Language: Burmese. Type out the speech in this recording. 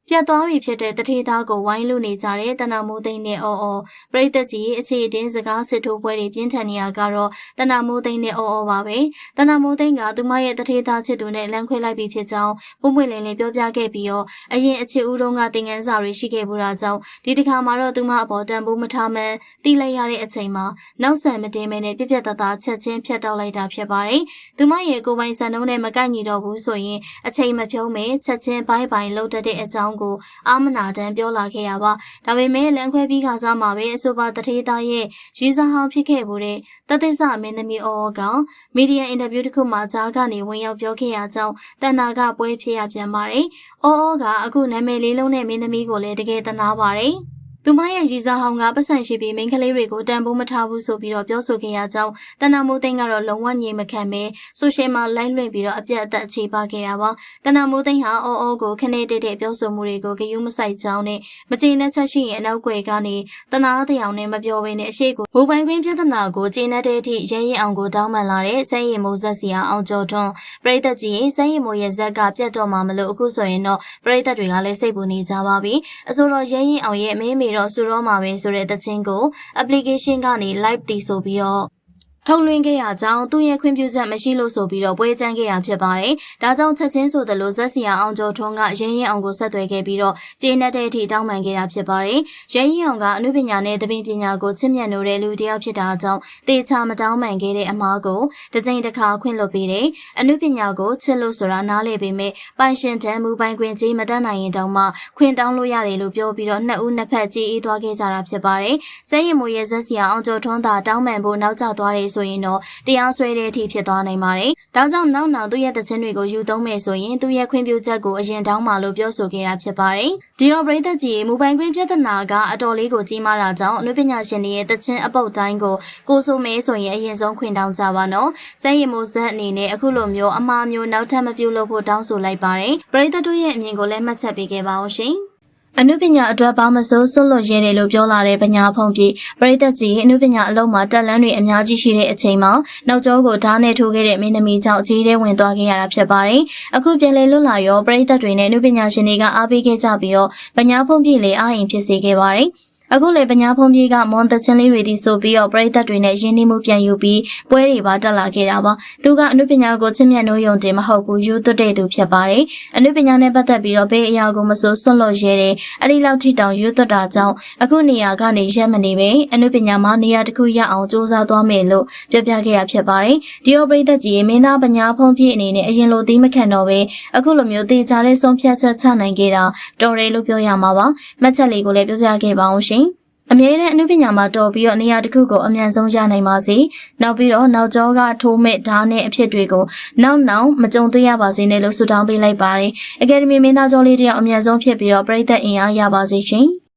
ပြတ်သွားပြီဖြစ်တဲ့တထေးသားကိုဝိုင်းလို့နေကြတဲ့တနာမိုးသိန်းနဲ့အော်ပရိသတ်ကြီးအခြေအတင်းစကားစစ်ထိုးပွဲတွေပြင်းထန်နေရကတော့တနာမိုးသိန်းနဲ့အော်ပါပဲတနာမိုးသိန်းကသူမရဲ့တထေးသားချစ်သူနဲ့လမ်းခွဲလိုက်ပြီးဖြစ်ကြောင်းပုံပွင့်လင်းလင်းပြောပြခဲ့ပြီးတော့အရင်အခြေဦးတုန်းကသင်ခန်းစာတွေရှိခဲ့ဘူးတာကြောင့်ဒီတစ်ခါမှာတော့သူမအပေါ်တန်ဖိုးမထားမှန်းသိလိုက်ရတဲ့အချိန်မှာနောက်ဆံမတင်မဲနဲ့ပြက်ပြက်သားသားချက်ချင်းဖြတ်တောက်လိုက်တာဖြစ်ပါတယ်သူမရဲ့ကိုယ်ပိုင်စံနှုန်းနဲ့မကိုက်ညီတော့ဘူးဆိုရင်အချိန်မဖြုံးမဲချက်ချင်းဘိုင်းဘိုင်းလှုပ်တတ်တဲ့အကြောင်းကိုအာမနာတန်ပြောလာခဲ့ရပါဒါပေမဲ့လမ်းခွဲပြီးခါစားမှာပဲအဆိုပါတထေးသားရဲ့ရီစာဟောင်းဖြစ်ခဲ့ဘူးတဲ့တသက်စမင်းသမီးအော်ကမီဒီယာအင်တာဗျူးတစ်ခုမှာကြားကနေဝင်ရောက်ပြောခဲ့ရကြောင်းတန်နာကပွဲဖြစ်ရပြန်ပါတယ်အော်ကအခုနာမည်လေးလုံးနဲ့မင်းသမီးကိုလည်းတကယ်တနာပါတယ်သူမရဲ့ရီစာဟောင်းကပတ်စံရှိပြီးမိန်းကလေးတွေကိုတန်ဖိုးမထားဘူးဆိုပြီးတော့ပြောဆိုခဲ့ရကြောင်းတနာမိုးသိန်းကတော့လုံးဝငြိမ်မခံပဲဆိုရှယ်မှာလိုက်လွှင့်ပြီးတော့အပြတ်အသက်အခြေပါခဲ့တာပါတနာမိုးသိန်းဟာအော်ကိုခနဲ့တဲ့ပြောဆိုမှုတွေကိုဂရုမစိုက်ကြောင်းနဲ့မကျေနပ်ချက်ရှိရင်အနောက်ွယ်ကနေတနာတရားနဲ့မပြောဘဲနဲ့အရှိကိုမိုးပိုင်ခွင့်ပြဿနာကိုကျေနပ်တဲ့အထိရဲရင်အောင်ကိုတောင်းပန်လာတဲ့စဲရင်မိုးဆက်စီအောင်ကျော်ထွန်းပရိသတ်ကြီးစဲရင်မိုးရဲ့ဇက်ကပြတ်တော့မှာမလို့အခုဆိုရင်တော့ပရိသတ်တွေကလည်းစိတ်ပူနေကြပါပြီအဆိုတော့ရဲရင်အောင်ရဲ့အမေမေတော့ဆူတော့မှာပဲဆိုတဲ့သချင်းကို application ကနေ live တီးဆိုပြီးတော့ထုတ်လွှင့်ခဲ့ရကြောင်းသူ့ရဲ့ခွင့်ပြုချက်မရှိလို့ဆိုပြီးတော့ပွဲကြမ်းခဲ့တာဖြစ်ပါတယ်။ဒါကြောင့်ချက်ချင်းဆိုသလိုဇက်စီယာအောင်ကျော်ထွန်းကရင်းရင်အောင်ကိုဆက်သွယ်ခဲ့ပြီးတော့ကျေနပ်တဲ့အထိတောင်းပန်ခဲ့တာဖြစ်ပါတယ်။ရင်းရင်အောင်ကအနုပညာနဲ့သဘင်ပညာကိုချစ်မြတ်နိုးတဲ့လူတစ်ယောက်ဖြစ်တာကြောင့်တေချာမတောင်းပန်ခဲ့တဲ့အမှားကိုတစ်ကြိမ်တစ်ခါခွင့်လွှတ်ပေးတယ်။အနုပညာကိုချစ်လို့ဆိုတာနားလည်ပေမဲ့ပိုင်ရှင်တန်းမူပိုင်ခွင့်ကြီးမတတ်နိုင်ရင်တောင်မှခွင့်တောင်းလို့ရတယ်လို့ပြောပြီးတော့နှစ်ဦးနှစ်ဖက်ကြည်အေးသွားခဲ့ကြတာဖြစ်ပါတယ်။စဲရင်မိုးရဲ့ဇက်စီယာအောင်ကျော်ထွန်းသာတောင်းပန်ဖို့နောက်ကျသွားတယ်ဆိုရင်တော့တရားစွဲတဲ့အထိဖြစ်သွားနိုင်ပါတယ်။ဒါကြောင့်နောက်သူ့ရဲ့သချင်းတွေကိုယူသုံးမယ်ဆိုရင်သူ့ရဲ့ခွင့်ပြုချက်ကိုအရင်တောင်းပါလို့ပြောဆိုခဲ့တာဖြစ်ပါတယ်။ဒီတော့ပရိသတ်ကြီးမူပိုင်ခွင့်ပြဿနာကအတော်လေးကိုကြီးမားတာကြောင့်အနုပညာရှင်တွေရဲ့သချင်းအပုတ်တိုင်းကိုဆိုမဲဆိုရင်အရင်ဆုံးခွင့်တောင်းကြပါနော်။စဲရင်မိုးဇက်အနေနဲ့အခုလိုမျိုးအမှားမျိုးနောက်ထပ်မပြုလုပ်ဖို့တောင်းဆိုလိုက်ပါတယ်။ပရိသတ်တို့ရဲ့အမြင်ကိုလည်းမှတ်ချက်ပေးခဲ့ပါဦးရှင်။အနုပညာအတွက်ဘာမစိုးစွန့်လွတ်ရဲတယ်လို့ပြောလာတဲ့ပညာဖုံးပြေပရိသတ်ကြီးအနုပညာအလုံးမှာတက်လန်းတွေအများကြီးရှိတဲ့အချိန်မှာနောက်ကျောကိုဓာတ်နဲ့ထိုးခဲ့တဲ့မင်းသမီးကြောင့်ကြီးတဲ့ဝင်သွားခဲ့ရတာဖြစ်ပါတယ်။အခုပြန်လည်လွတ်လာရောပရိသတ်တွေနဲ့အနုပညာရှင်တွေကအားပေးခဲ့ကြပြီးတော့ပညာဖုံးပြေလည်းအားရင်ဖြစ်စေခဲ့ပါတယ်။အခုလေပညာဖုံးပြေကမွန်တချင်းလေးတွေတီဆိုပြီးတော့ပရိသတ်တွေနဲ့ရင်းနှီးမှုပြန်ယူပြီးပွဲတွေပါတက်လာခဲ့တာပါသူကအနုပညာကိုချစ်မြတ်နိုးယုံတင်မဟုတ်ဘူးယူသွတ်တဲ့သူဖြစ်ပါတယ်အနုပညာနဲ့ပတ်သက်ပြီးတော့ဘေးအရာကိုမစိုးစွန့်လွတ်ရဲတယ်အဲ့ဒီလောက်ထိတောင်ယူသွတ်တာကြောင့်အခုနေရာကနေရက်မနေပဲအနုပညာမှာနေရာတစ်ခုရအောင်စူးစမ်းသွားမယ်လို့ပြောပြခဲ့ရဖြစ်ပါတယ်ဒီတော့ပရိသတ်ကြီးမင်းသားပညာဖုံးပြေအနေနဲ့အရင်လိုသီးမခံတော့ပဲအခုလိုမျိုးတေချာတဲ့ဆုံးဖြတ်ချက်ချနိုင်ခဲ့တာတော်တယ်လို့ပြောရမှာပါမှတ်ချက်လေးကိုလည်းပြောပြခဲ့ပါအောင်ရှင်အမြဲတမ်းအနုပညာမှာတော်ပြီးတော့နေရာတစ်ခုကိုအမြန်ဆုံးရနိုင်ပါစေ။နောက်ပြီးတော့နောက်ကျောကထိုးမဲ့ဓာတ်နဲ့အဖြစ်တွေကိုနောက်မကြုံတွေ့ရပါစေနဲ့လို့ဆုတောင်းပေးလိုက်ပါတယ်။အကယ်ဒမီမင်းသားကျော်လေးတယောက်အမြန်ဆုံးဖြစ်ပြီးတော့ပြည်သက်အင်အားရပါစေရှင်။